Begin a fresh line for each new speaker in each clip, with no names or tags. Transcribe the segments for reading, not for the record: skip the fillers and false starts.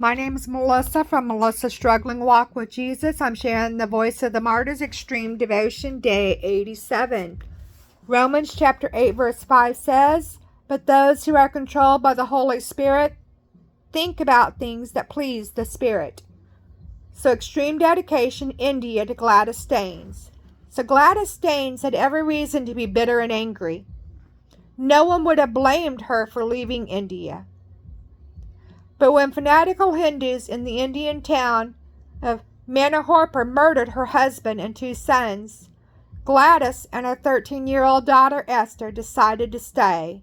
My name is Melissa from Melissa's Struggling Walk with Jesus. I'm sharing the Voice of the Martyrs Extreme Devotion, Day 87. Romans chapter 8, verse 5 says, "But those who are controlled by the Holy Spirit think about things that please the Spirit." So extreme dedication, India, to Gladys Staines. So Gladys Staines had every reason to be bitter and angry. No one would have blamed her for leaving India. But when fanatical Hindus in the Indian town of Manahorpur murdered her husband and 2 sons, Gladys and her 13-year-old daughter Esther decided to stay.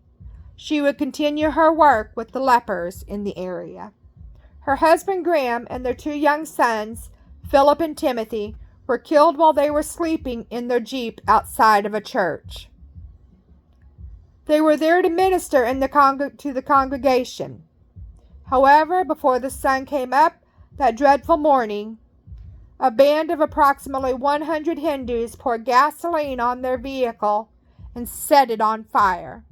She would continue her work with the lepers in the area. Her husband Graham and their 2 young sons, Philip and Timothy, were killed while they were sleeping in their jeep outside of a church. They were there to minister to the congregation. However, before the sun came up that dreadful morning, a band of approximately 100 Hindus poured gasoline on their vehicle and set it on fire.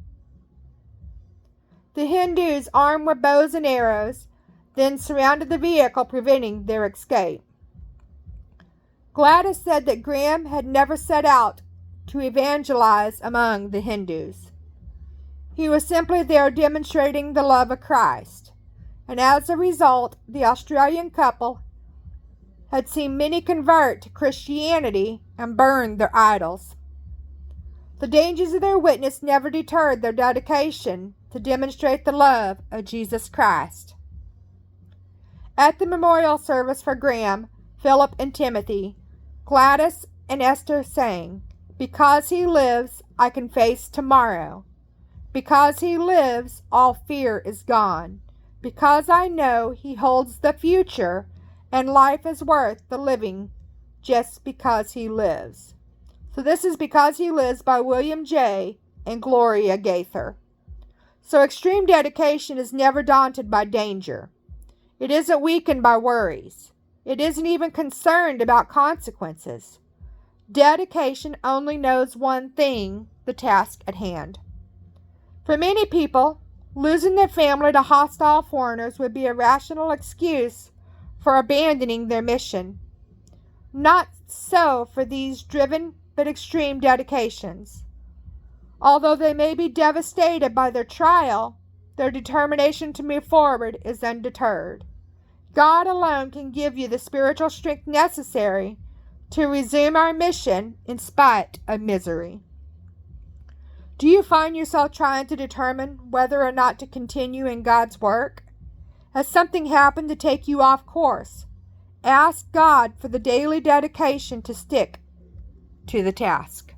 The Hindus, armed with bows and arrows, then surrounded the vehicle, preventing their escape. Gladys said that Graham had never set out to evangelize among the Hindus. He was simply there demonstrating the love of Christ. And as a result, the Australian couple had seen many convert to Christianity and burn their idols. The dangers of their witness never deterred their dedication to demonstrate the love of Jesus Christ. At the memorial service for Graham, Philip, and Timothy, Gladys and Esther sang, "Because he lives, I can face tomorrow. Because he lives, all fear is gone. Because I know he holds the future, and life is worth the living just because he lives." So this is "Because He Lives" by William J. and Gloria Gaither. So extreme dedication is never daunted by danger. It isn't weakened by worries. It isn't even concerned about consequences. Dedication only knows one thing: the task at hand. For many people, losing their family to hostile foreigners would be a rational excuse for abandoning their mission. Not so for these driven but extreme dedications. Although they may be devastated by their trial, their determination to move forward is undeterred. God alone can give you the spiritual strength necessary to resume our mission in spite of misery. Do you find yourself trying to determine whether or not to continue in God's work? Has something happened to take you off course? Ask God for the daily dedication to stick to the task.